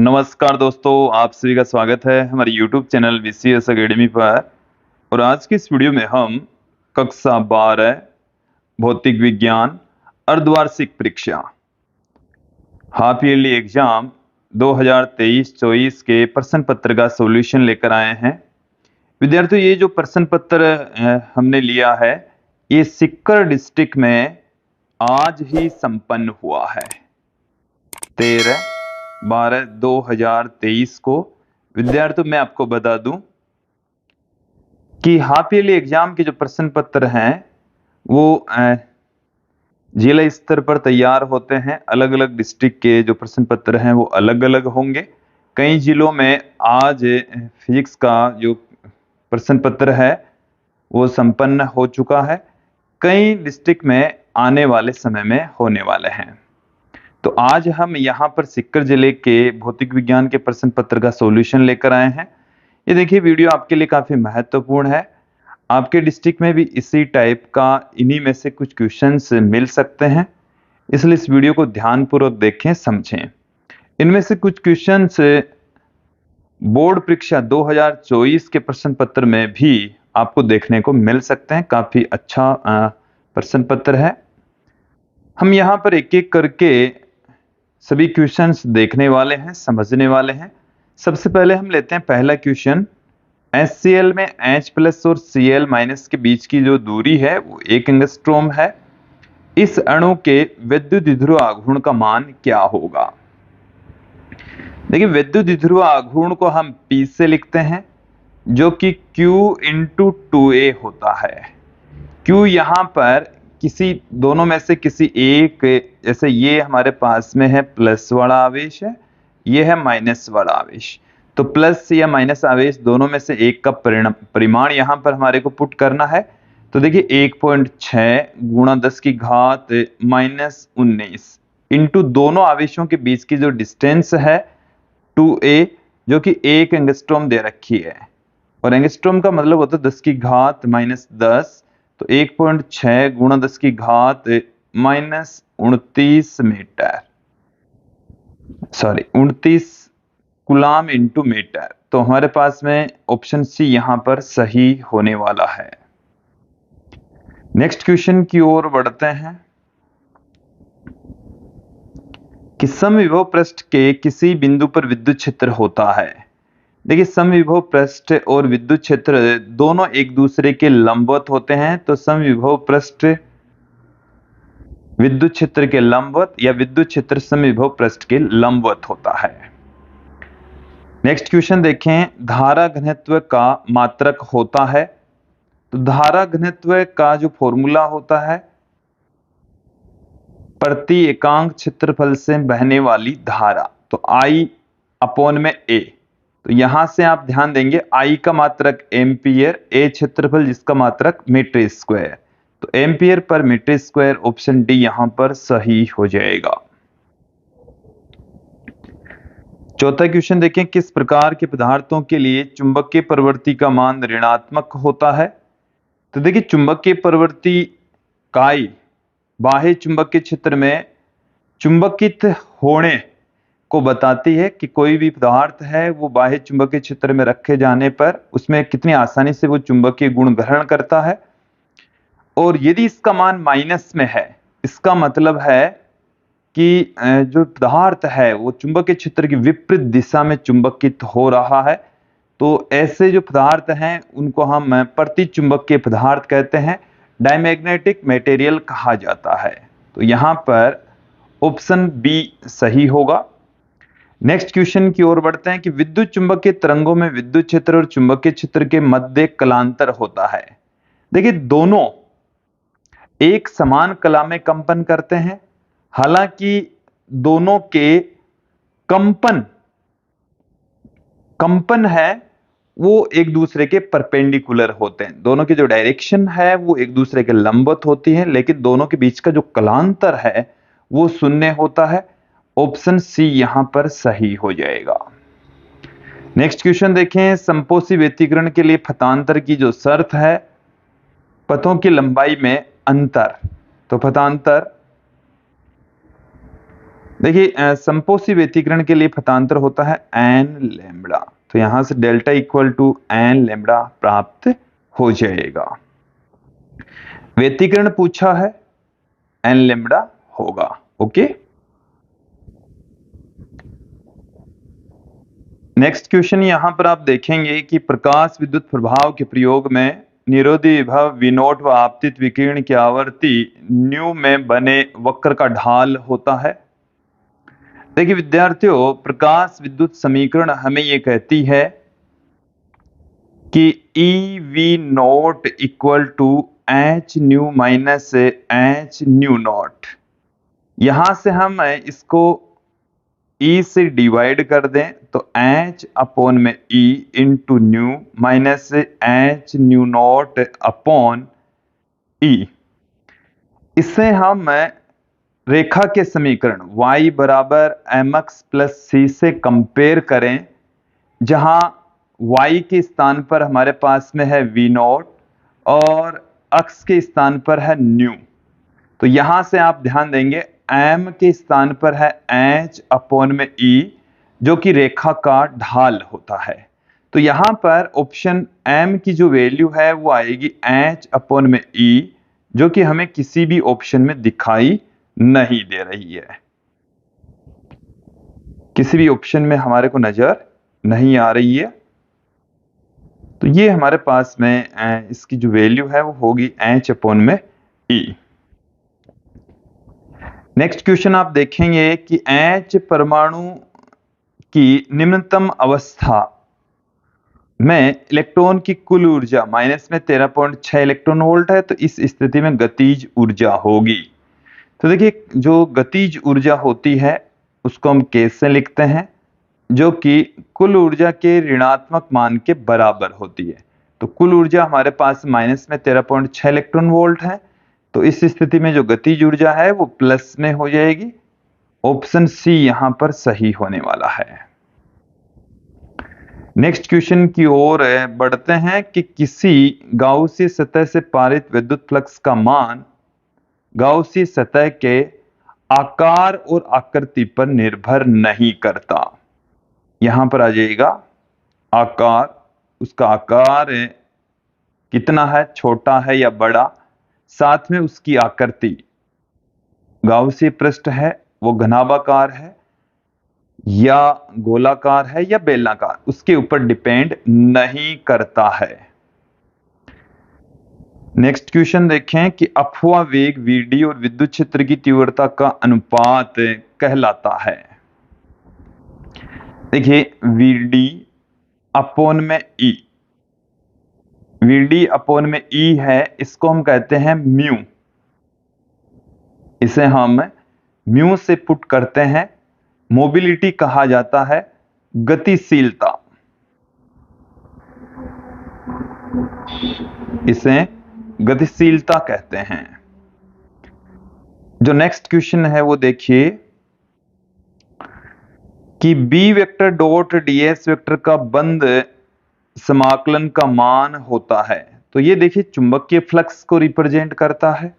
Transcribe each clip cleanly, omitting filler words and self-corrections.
नमस्कार दोस्तों, आप सभी का स्वागत है हमारे YouTube चैनल VCS अकेडमी पर। और आज की इस वीडियो में हम कक्षा 12 भौतिक विज्ञान अर्धवार्षिक परीक्षा हाफ ईयरली एग्जाम 2023-24 के प्रश्न पत्र का सॉल्यूशन लेकर आए हैं। विद्यार्थियों, ये जो प्रश्न पत्र हमने लिया है ये सीकर डिस्ट्रिक्ट में आज ही संपन्न हुआ है। 13/12/2023 को। विद्यार्थियों, मैं आपको बता दूं कि हाफ ईयरली एग्जाम के जो प्रश्न पत्र हैं वो जिला स्तर पर तैयार होते हैं। अलग अलग डिस्ट्रिक्ट के जो प्रश्न पत्र हैं वो अलग अलग होंगे। कई जिलों में आज फिजिक्स का जो प्रश्न पत्र है वो संपन्न हो चुका है। कई डिस्ट्रिक्ट में आने वाले समय में होने वाले हैं। तो आज हम यहाँ पर सीकर जिले के भौतिक विज्ञान के प्रश्न पत्र का सॉल्यूशन लेकर आए हैं। ये देखिए, वीडियो आपके लिए काफी महत्वपूर्ण है। आपके डिस्ट्रिक्ट में भी इसी टाइप का इन्हीं में से कुछ क्वेश्चंस मिल सकते हैं, इसलिए इस वीडियो को ध्यानपूर्वक देखें, समझें। इनमें से कुछ क्वेश्चंस बोर्ड परीक्षा 2024 के प्रश्न पत्र में भी आपको देखने को मिल सकते हैं। काफी अच्छा प्रश्न पत्र है। हम यहाँ पर एक एक करके सभी क्वेश्चंस देखने वाले हैं, समझने वाले हैं। सबसे पहले हम लेते हैं पहला क्वेश्चन। HCl में H+ और Cl- के बीच की जो दूरी है वो 1 एंगस्ट्रॉम है। इस अणु के विद्युत द्विध्रुव आघूर्ण का मान क्या होगा? देखिए, विद्युत द्विध्रुव आघूर्ण को हम P से लिखते हैं, जो कि Q/2A होता है। Q यहाँ पर किसी दोनों में से किसी एक, जैसे ये हमारे पास में है प्लस वाला आवेश है, ये है माइनस वाला आवेश। तो प्लस या माइनस आवेश दोनों में से एक का परिमाण यहाँ पर हमारे को पुट करना है। तो देखिए 1.6 गुणा 10⁻⁻19 इंटू दोनों आवेशों के बीच की जो डिस्टेंस है 2A, जो कि 1 एंगस्ट्रॉम दे रखी है। और एंगस्ट्रॉम का मतलब होता है 10⁻⁻10। तो 1.6 गुणा 10⁻⁻29 मीटर, 29 कूलाम इंटू मीटर। तो हमारे पास में ऑप्शन सी यहां पर सही होने वाला है। नेक्स्ट क्वेश्चन की ओर बढ़ते हैं कि समविभव पृष्ठ के किसी बिंदु पर विद्युत क्षेत्र होता है। देखिए, समविभव पृष्ठ और विद्युत क्षेत्र दोनों एक दूसरे के लंबवत होते हैं। तो समविभव पृष्ठ विद्युत क्षेत्र के लंबवत या विद्युत क्षेत्र समविभव पृष्ठ के लंबवत होता है। नेक्स्ट क्वेश्चन देखें, धारा घनत्व का मात्रक होता है। तो धारा घनत्व का जो फॉर्मूला होता है प्रति एकांक क्षेत्रफल से बहने वाली धारा, तो I/A। तो यहां से आप ध्यान देंगे, I का मात्रक एम्पियर, A क्षेत्रफल जिसका मात्रक मीटर स्क्वायर। तो ampere per metre square, option D यहां पर सही हो जाएगा। चौथा क्वेश्चन देखें, किस प्रकार के पदार्थों के लिए चुंबकीय प्रवृत्ति का मान ऋणात्मक होता है? तो देखिए, चुंबकीय प्रवृत्ति काई बाह्य चुंबकीय क्षेत्र में चुंबकित होने को बताती है कि कोई भी पदार्थ है वो बाह्य चुंबकीय क्षेत्र में रखे जाने पर उसमें कितनी आसानी से वो चुंबकीय गुण ग्रहण करता है। और यदि इसका मान माइनस में है, इसका मतलब है कि जो पदार्थ है वो चुंबकीय क्षेत्र की विपरीत दिशा में चुंबकित हो रहा है। तो ऐसे जो पदार्थ हैं उनको हम प्रतिचुंबकीय पदार्थ कहते हैं, डायमैग्नेटिक मटेरियल कहा जाता है। तो यहां पर ऑप्शन बी सही होगा। नेक्स्ट क्वेश्चन की ओर बढ़ते हैं कि विद्युत चुंबकीय तरंगों में विद्युत क्षेत्र और चुंबकीय क्षेत्र के मध्य कलांतर होता है। देखिए, दोनों एक समान कला में कंपन करते हैं, हालांकि दोनों के कंपन है वो एक दूसरे के परपेंडिकुलर होते हैं। दोनों की जो डायरेक्शन है वो एक दूसरे के लंबवत होती है, लेकिन दोनों के बीच का जो कलांतर है वो शून्य होता है। ऑप्शन सी यहां पर सही हो जाएगा। नेक्स्ट क्वेश्चन देखें, संपोषी व्यतिकरण के लिए पथांतर की जो शर्त है पथों की लंबाई में अंतर। तो पथांतर देखिए संपोषी व्यतिकरण के लिए पथांतर होता है एन लैम्बडा, तो यहां से delta equal to n lambda प्राप्त हो जाएगा। व्यतिकरण पूछा है, एन लैम्बडा होगा। ओके, नेक्स्ट क्वेश्चन यहां पर आप देखेंगे कि प्रकाश विद्युत प्रभाव के प्रयोग में निरोधी विभव V0 व आपतित विकिरण की आवर्ती न्यू में बने वक्र का ढाल होता है। देखिए विद्यार्थियों, प्रकाश विद्युत समीकरण हमें यह कहती है कि EV0 equal to h nu minus h nu naught. यहां से हम इसको E से डिवाइड कर दें तो H अपॉन में E into new minus h nu not upon E। इससे हम रेखा के समीकरण y बराबर mx प्लस c से कंपेयर करें, जहां y के स्थान पर हमारे पास में है V0 और x के स्थान पर है न्यू। तो यहां से आप ध्यान देंगे m के स्थान पर है h अपॉन में E, जो कि रेखा का ढाल होता है। तो यहां पर ऑप्शन m की जो वैल्यू है वो आएगी h अपॉन में E, जो कि हमें किसी भी ऑप्शन में दिखाई नहीं दे रही है, किसी भी ऑप्शन में हमारे को नजर नहीं आ रही है। तो ये हमारे पास में इसकी जो वैल्यू है वो होगी h अपॉन में E। नेक्स्ट क्वेश्चन आप देखेंगे कि H परमाणु की निम्नतम अवस्था में इलेक्ट्रॉन की कुल ऊर्जा माइनस में 13.6 इलेक्ट्रॉन वोल्ट है, तो इस स्थिति में गतिज ऊर्जा होगी। तो देखिए जो गतिज ऊर्जा होती है उसको हम कैसे लिखते हैं, जो कि कुल ऊर्जा के ऋणात्मक मान के बराबर होती है। तो कुल ऊर्जा हमारे पास माइनस में 13.6 इलेक्ट्रॉन वोल्ट है, तो इस स्थिति में जो गतिज ऊर्जा है वो प्लस में हो जाएगी। ऑप्शन सी यहां पर सही होने वाला है। नेक्स्ट क्वेश्चन की ओर बढ़ते हैं कि किसी गाउसीय सतह से पारित विद्युत फ्लक्स का मान गाउसीय सतह के आकार और आकृति पर निर्भर नहीं करता। यहां पर आ जाएगा आकार, उसका आकार कितना है, छोटा है या बड़ा, साथ में उसकी आकृति, गाउसीय पृष्ठ है वो घनाभाकार है या गोलाकार है या बेलनाकार, उसके ऊपर डिपेंड नहीं करता है। नेक्स्ट क्वेश्चन देखें कि अपव्यय वेग Vd और विद्युत क्षेत्र की तीव्रता का अनुपात कहलाता है। देखिए Vd अपॉन में E, Vd अपॉन में E है, इसको हम कहते हैं म्यू। इसे हम म्यू से पुट करते हैं, मोबिलिटी कहा जाता है, गतिशीलता, इसे गतिशीलता कहते हैं। जो नेक्स्ट क्वेश्चन है वो देखिए कि b vector dot ds vector का बंद समाकलन का मान होता है। तो ये देखिए चुंबकीय फ्लक्स को रिप्रेजेंट करता है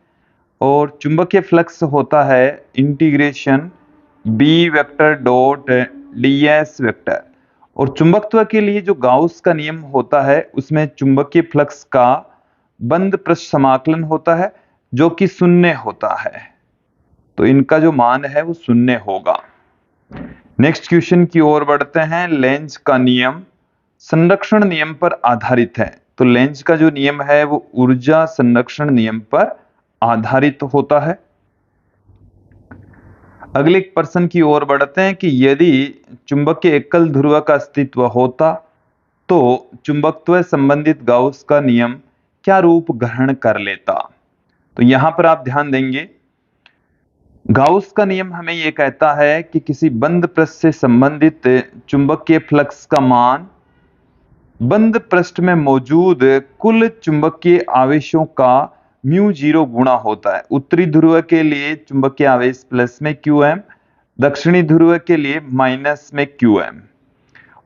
और चुंबकीय फ्लक्स होता है integration b vector dot ds vector. और चुंबकत्व के लिए जो गाउस का नियम होता है उसमें चुंबकीय फ्लक्स का बंद पृष्ठ समाकलन होता है जो कि शून्य होता है, तो इनका जो मान है वो शून्य होगा। नेक्स्ट क्वेश्चन की ओर बढ़ते हैं। लेंज का नियम संरक्षण नियम पर आधारित है। तो लेंज का जो नियम है वो ऊर्जा संरक्षण नियम पर आधारित होता है। अगले प्रश्न की ओर बढ़ते हैं कि यदि चुंबकीय एकल ध्रुव का अस्तित्व होता तो चुंबकत्व संबंधित गाउस का नियम क्या रूप ग्रहण कर लेता। तो यहां पर आप ध्यान देंगे, गाउस का नियम हमें यह कहता है कि किसी बंद पृष्ठ से संबंधित चुंबकीय फ्लक्स का मान बंद पृष्ठ में मौजूद कुल चुंबकीय आवेशों का म्यू जीरो गुणा होता है। उत्तरी ध्रुव के लिए चुंबकीय आवेश प्लस में qm, दक्षिणी ध्रुव के लिए माइनस में qm,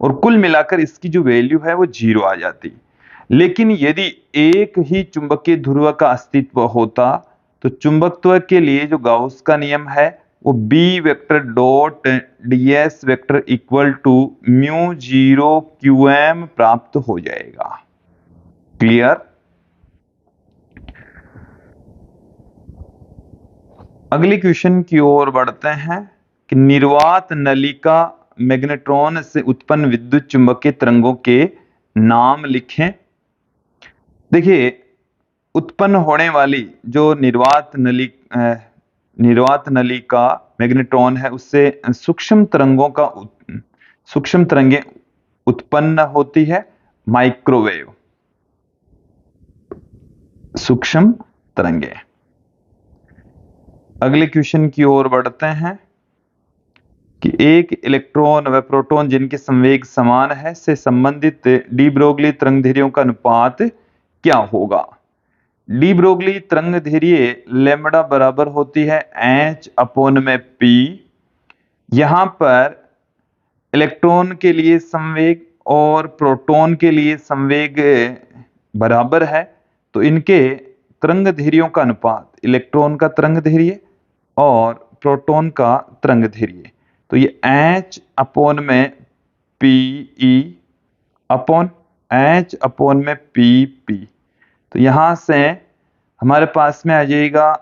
और कुल मिलाकर इसकी जो वैल्यू है वो जीरो आ जाती। लेकिन यदि एक ही चुंबकीय ध्रुव का अस्तित्व होता तो चुंबकत्व के लिए जो गाउस का नियम है वो b vector dot ds vector equal to mu 0 qm प्राप्त हो जाएगा। क्लियर? अगली क्वेश्चन की ओर बढ़ते हैं कि निर्वात नलिका मैग्नेट्रॉन से उत्पन्न विद्युत चुंबकीय तरंगों के नाम लिखें। देखिए, उत्पन्न होने वाली जो निर्वात नलिका मैग्नेट्रॉन है, उससे सूक्ष्म तरंगें उत्पन्न होती है, माइक्रोवेव सूक्ष्म तरंगें। अगले क्वेश्चन की ओर बढ़ते हैं कि एक इलेक्ट्रॉन व प्रोटॉन जिनके संवेग समान है से संबंधित डी ब्रोगली तरंगदैर्घ्यों का अनुपात क्या होगा। डी ब्रोगली तरंगदैर्घ्य लैम्ब्डा बराबर होती है h/p। यहां पर इलेक्ट्रॉन के लिए संवेग और प्रोटॉन के लिए संवेग बराबर है, तो इनके तरंगदैर्घ्यों का अनुपात, इलेक्ट्रॉन का तरंगदैर्घ्य और प्रोटॉन का तरंगदैर्घ्य, तो ये h/p/p, तो यहां से हमारे पास में आ जाएगा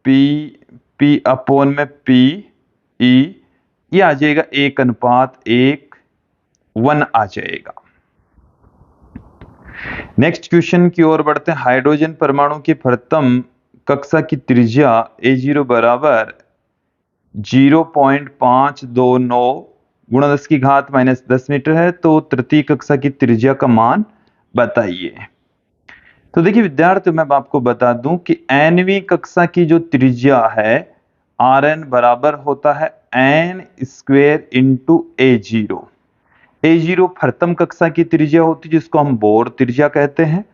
p/p ये आ जाएगा 1:1 आ जाएगा। नेक्स्ट क्वेश्चन की ओर बढ़ते हैं। हाइड्रोजन परमाणु की प्रथम कक्षा की त्रिज्या A0 बराबर 0.529 गुणा 10⁻⁻10 मीटर है, तो तृतीय कक्षा की त्रिज्या का मान बताइए। तो देखिए विद्यार्थियों, मैं आपको बता दूं कि nवीं कक्षा की जो त्रिज्या है Rn बराबर होता है n² × A0 प्रथम कक्षा की त्रिज्या होती है, जिसको हम बोर त्रिज्या कहते हैं,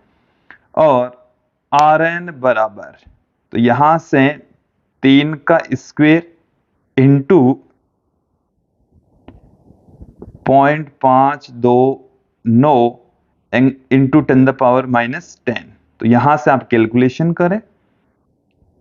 और Rn बराबर, तो यहां से 3 का स्क्वायर इंटू 0.529 इंटू 10⁻⁻10, तो यहां से आप कैलकुलेशन करें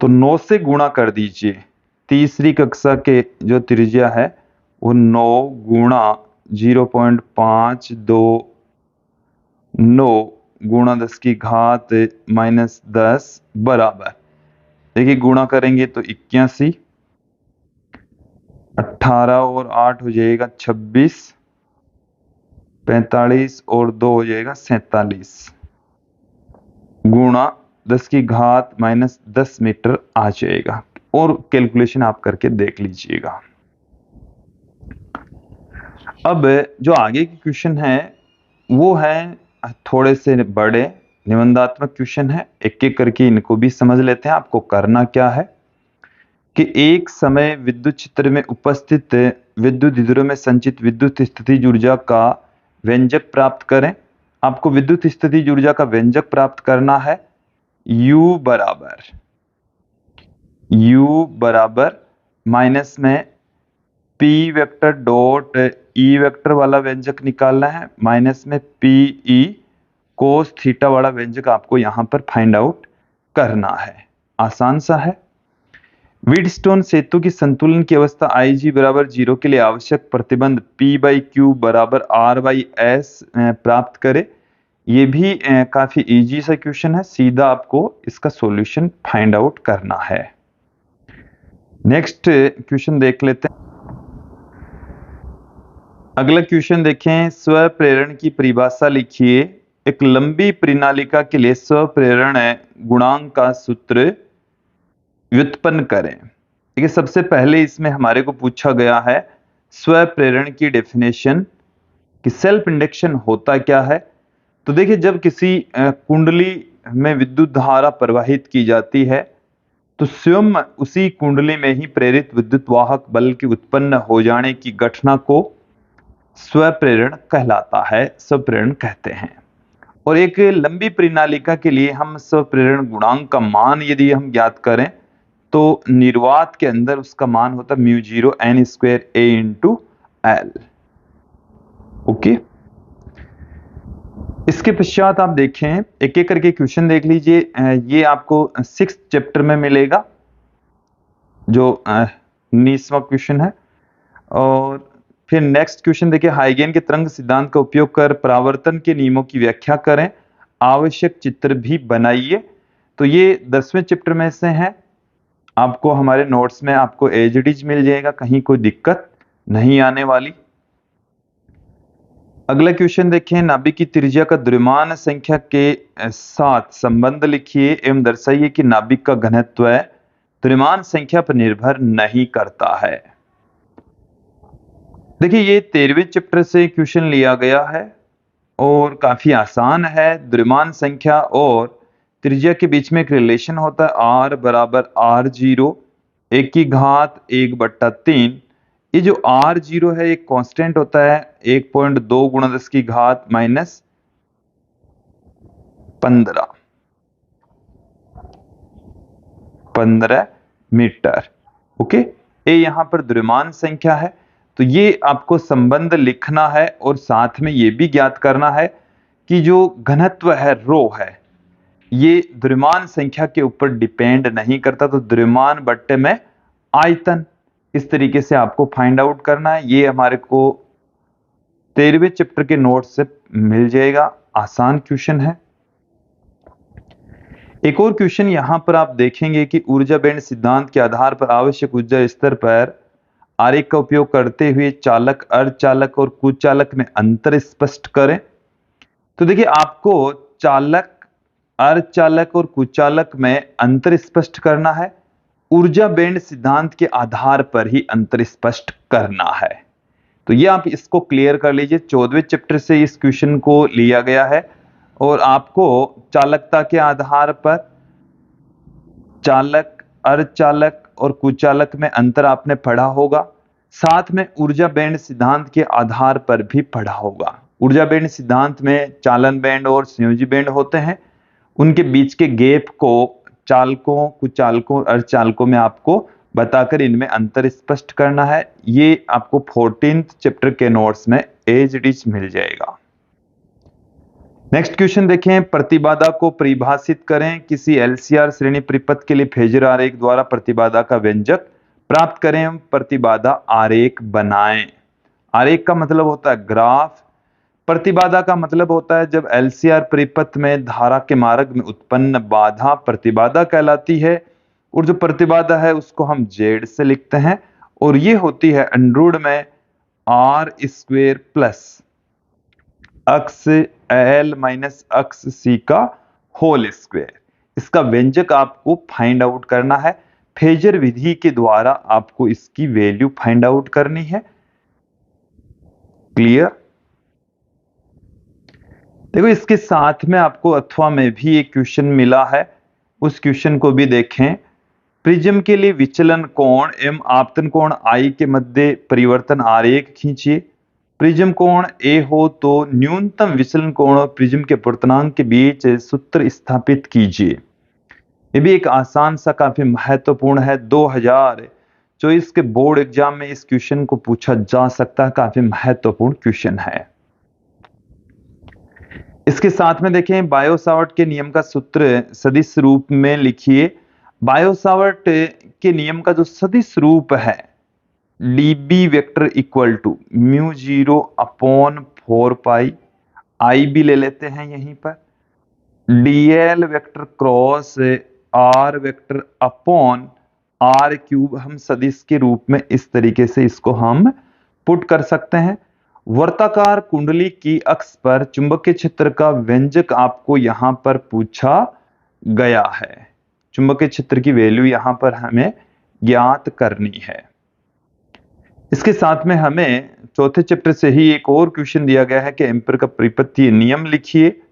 तो 9 से गुणा कर दीजिए। तीसरी कक्षा के जो त्रिज्या है वो 9 गुणा 0.529 गुणा 10⁻⁻10 बराबर, देखिए गुणा करेंगे तो 81, 18 और 8 हो जाएगा 26, 45 और 2 हो जाएगा 47 गुणा 10⁻⁻10 मीटर आ जाएगा। और कैलकुलेशन आप करके देख लीजिएगा। अब जो आगे की क्वेश्चन है वो है थोड़े से बड़े निबंधात्मक क्वेश्चन है, एक एक करके इनको भी समझ लेते हैं। आपको करना क्या है कि एक समय विद्युत क्षेत्र में उपस्थित विद्युत ध्रुव में संचित विद्युत स्थितिज ऊर्जा का व्यंजक प्राप्त करें। आपको विद्युत स्थितिज ऊर्जा का व्यंजक प्राप्त करना है। U बराबर माइनस में P vector dot E vector वाला व्यंजक निकालना है, माइनस में PE कोस थीटा वाला व्यंजक आपको यहां पर फाइंड आउट करना है। आसान सा है। व्हीटस्टोन सेतु की संतुलन की अवस्था IG बराबर 0 के लिए आवश्यक प्रतिबंध P/Q बराबर R/S प्राप्त करे। ये भी काफी इजी सा क्वेश्चन है, सीधा आपको इसका सॉल्यूशन फाइंड आउट करना है। नेक्स्ट क्वेश्चन देख लेते हैं। अगला क्वेश्चन देखें, स्व प्रेरण की परिभाषा लिखिए। एक लंबी प्रणालिका के लिए स्व प्रेरण गुणांक का सूत्र व्युत्पन्न करें। देखिए सबसे पहले इसमें हमारे को पूछा गया है स्व प्रेरण की डेफिनेशन कि सेल्फ इंडक्शन होता क्या है। तो देखिए जब किसी कुंडली में विद्युत धारा प्रवाहित की जाती है तो स्वयं उसी कुंडली में ही प्रेरित विद्युत वाहक बल के उत्पन्न हो जाने की घटना को स्वप्रेरण कहलाता है, स्वप्रेरण कहते हैं। और एक लंबी प्रणालिका के लिए हम स्वप्रेरण गुणांक का मान यदि हम ज्ञात करें तो निर्वात के अंदर उसका मान होता है μ0 n² A × L। ओके, इसके पश्चात आप देखें, एक एक करके क्वेश्चन देख लीजिए। ये आपको 6th चैप्टर में मिलेगा, जो 19वां क्वेश्चन है। और फिर नेक्स्ट क्वेश्चन देखिए, हाइगेन के तरंग सिद्धांत का उपयोग कर परावर्तन के नियमों की व्याख्या करें, आवश्यक चित्र भी बनाइए। तो ये 10वें चैप्टर में से है। आपको हमारे नोट्स में आपको एज इट इज मिल जाएगा, कहीं कोई दिक्कत नहीं आने वाली। अगला क्वेश्चन देखें, नाभिक की त्रिज्या का द्रव्यमान संख्या के साथ संबंध लिखिए एवं दर्शाइए कि नाभिक का घनत्व द्रव्यमान संख्या पर निर्भर नहीं करता है। देखिए ये 13वें चैप्टर से क्वेश्चन लिया गया है और काफी आसान है। द्रव्यमान संख्या और त्रिज्या के बीच में एक रिलेशन होता है, R बराबर R0 1 की घात 1/3। ये जो R0 है एक कांस्टेंट होता है, 1.2 गुणा 10 की घात -15 मीटर। ओके, ये यहां पर द्रव्यमान संख्या है। तो ये आपको संबंध लिखना है और साथ में ये भी ज्ञात करना है कि जो घनत्व है रो है, ये द्रव्यमान संख्या के ऊपर डिपेंड नहीं करता। तो द्रव्यमान बट्टे में आयतन, इस तरीके से आपको फाइंड आउट करना है। ये हमारे को 13वें चैप्टर के नोट से मिल जाएगा, आसान क्वेश्चन है। एक और क्वेश्चन यहां पर आप देखेंगे कि ऊर्जा बैंड सिद्धांत के आधार पर आवश्यक ऊर्जा स्तर पर आरेख का उपयोग करते हुए चालक, अर्धचालक और कुचालक में अंतर स्पष्ट करें। तो देखिए आपको चालक, अर्धचालक और कुचालक में अंतर स्पष्ट करना है। ऊर्जा बैंड सिद्धांत के आधार पर ही अंतर स्पष्ट करना है। तो ये आप इसको क्लियर कर लीजिए, 14वें चैप्टर से इस क्वेश्चन को लिया गया है और आपको चालकता के आधार पर चालक, अर्धचालक और कुचालक में अंतर आपने पढ़ा होगा। साथ में ऊर्जा बैंड सिद्धांत के आधार पर भी पढ़ा होगा। ऊर्जा बैंड सिद्धांत में चालन बैंड और संयोजी बैंड होते हैं, उनके बीच के गैप को चालकों, कुचालकों और अर्धचालकों में आपको बताकर इनमें अंतर स्पष्ट करना है। ये आपको 14th चैप्टर के नोट्स में एज इट इज मिल जाएगा। नेक्स्ट क्वेश्चन देखें, प्रतिबाधा को परिभाषित करें। किसी एलसीआर श्रेणी परिपथ के लिए फेजर आरेख द्वारा प्रतिबाधा का व्यंजक प्राप्त करें एवं प्रतिबाधा आरेख बनाएं। आरेख का मतलब होता है ग्राफ, प्रतिबाधा का मतलब होता है जब एलसीआर परिपथ में धारा के मार्ग में उत्पन्न बाधा प्रतिबाधा कहलाती है। और जो प्रतिबाधा है उसको हम जेड से लिखते हैं और ये होती है अंडरूट में R² प्लस अक्स L माइनस अक्स C का होल स्क्वायर। इसका व्यंजक आपको फाइंड आउट करना है। फेजर विधि के द्वारा आपको इसकी वैल्यू फाइंड आउट करनी है। क्लियर? देखो इसके साथ में आपको अथवा में भी एक क्वेश्चन मिला है, उस क्वेश्चन को भी देखें। प्रिज्म के लिए विचलन कोण एवं आपतन कोण I के मध्य परिवर्तन आरेख खींचिए। प्रिज्म कोण A हो तो न्यूनतम विचलन कोण और प्रिज्म के पूर्णांक के बीच सूत्र स्थापित कीजिए। ये भी एक आसान सा काफी महत्वपूर्ण है। 2024 के बोर्ड एग्जाम में इस क्वेश्चन को पूछा जा सकता है, काफी महत्वपूर्ण क्वेश्चन है। इसके साथ में देखें, बायो-सावर्ट के नियम का सूत्र सदिश रूप में लिखिए। बायो-सावर्ट के नियम का जो सदिश रूप है, dB vector equal to μ0/4π, I भी ले लेते हैं यहीं पर, dl vector cross R vector upon R³ हम सदिश के रूप में इस तरीके से इसको हम पुट कर सकते हैं। वर्ताकार कुंडली की अक्ष पर चुंबकीय क्षेत्र का व्यंजक आपको यहां पर पूछा गया है। चुंबकीय क्षेत्र की वैल्यू यहां पर हमें ज्ञात करनी है। इसके साथ में हमें चौथे चैप्टर से ही एक और क्वेश्चन दिया गया है कि एम्पीयर का परिपथीय नियम लिखिए।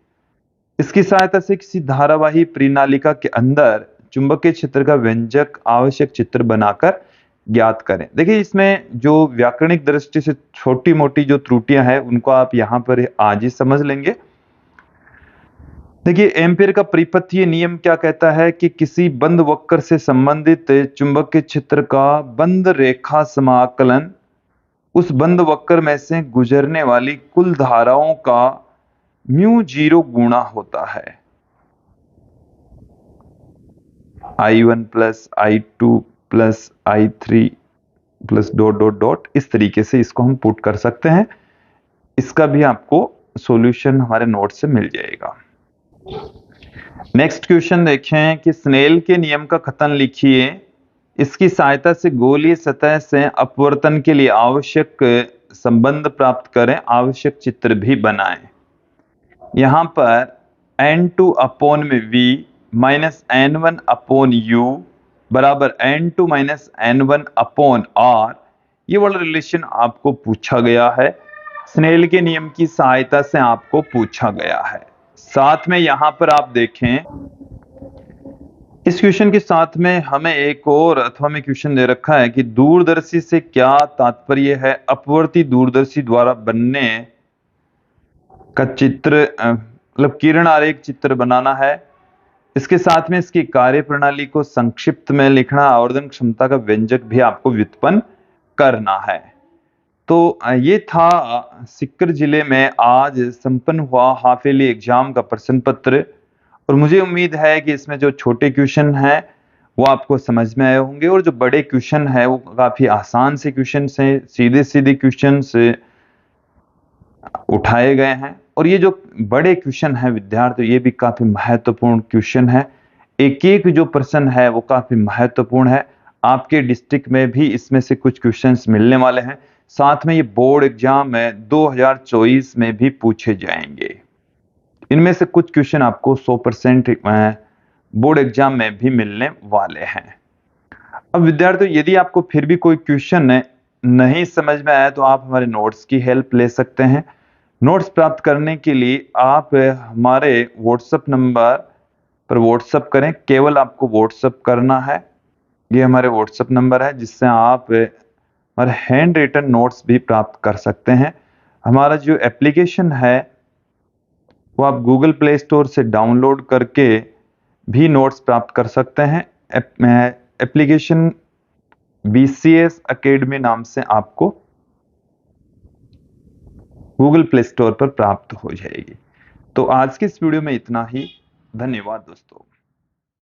इसकी सहायता से किसी धारावाही परिनालिका के अंदर चुंबकीय क्षेत्र का व्यंजक आवश्यक चित्र बनाकर ज्ञात करें। देखिए इसमें जो व्याकरणिक दृष्टि से छोटी मोटी जो त्रुटियां हैं उनको आप यहां पर आज ही समझ लेंगे। देखिए एम्पीयर का परिपथीय नियम क्या कहता है कि किसी बंद वक्र से संबंधित चुंबकीय क्षेत्र का बंद रेखा समाकलन उस बंद वक्र में से गुजरने वाली कुल धाराओं का μ0 गुणा होता है। I1 plus I2 plus I3 plus dot dot dot, इस तरीके से इसको हम पुट कर सकते हैं। इसका भी आपको सॉल्यूशन हमारे नोट से मिल जाएगा। नेक्स्ट क्वेश्चन देखें कि स्नेल के नियम का कथन लिखिए। इसकी सहायता से गोलीय सतह से अपवर्तन के लिए आवश्यक संबंध प्राप्त करें, आवश्यक चित्र भी बनाएं। यहां पर n2 अपॉन में v minus n1 upon u बराबर n2 minus n1 upon r, ये वाला रिलेशन आपको पूछा गया है, स्नेल के नियम की सहायता से आपको पूछा गया है। साथ में यहां पर आप देखें, इस क्वेश्चन के साथ में हमें एक और अथवा में क्वेश्चन दे रखा है कि दूरदर्शी से क्या तात्पर्य है, अपवर्ती दूरदर्शी द्वारा बनने का चित्र, मतलब किरण आरेख चित्र बनाना है। इसके साथ में इसकी कार्य प्रणाली को संक्षिप्त में लिखना, आवर्धन क्षमता का व्यंजक भी आपको व्युत्पन्न करना है। तो ये था सीकर जिले में आज संपन्न हुआ हाफ ईयरली एग्जाम का प्रश्न पत्र, और मुझे उम्मीद है कि इसमें जो छोटे क्वेश्चन हैं वो आपको समझ में आए होंगे, और जो बड़े क्वेश्चन हैं वो काफी आसान से क्वेश्चन हैं, सीधे सीधे क्वेश्चन से उठाए गए हैं। और ये जो बड़े क्वेश्चन हैं विद्यार्थियों, ये भी काफी महत्वपूर्ण क्वेश्चन है। एक एक जो प्रश्न है वो काफी महत्वपूर्ण है। आपके डिस्ट्रिक्ट में भी इसमें से कुछ क्वेश्चंस मिलने वाले हैं। साथ में ये बोर्ड एग्जाम में 2024 में भी पूछे जाएंगे। इनमें से कुछ क्वेश्चन आपको 100% बोर्ड एग्जाम में भी मिलने वाले हैं। अब विद्यार्थियों, यदि आपको फिर भी कोई क्वेश्चन नहीं समझ में आया तो आप हमारे नोट्स की हेल्प ले सकते हैं। नोट्स प्राप्त करने के लिए आप हमारे व्हाट्सएप नंबर पर व्हाट्सएप करें, केवल आपको व्हाट्सएप करना है। ये हमारे व्हाट्सएप नंबर है जिससे आप हमारे हैंड रिटन नोट्स भी प्राप्त कर सकते हैं। हमारा जो एप्लीकेशन है वो आप गूगल प्ले स्टोर से डाउनलोड करके भी नोट्स प्राप्त कर सकते हैं। एप्लीकेशन BCS एकेडमी नाम से आपको गूगल प्ले स्टोर पर प्राप्त हो जाएगी। तो आज की इस वीडियो में इतना ही। धन्यवाद दोस्तों।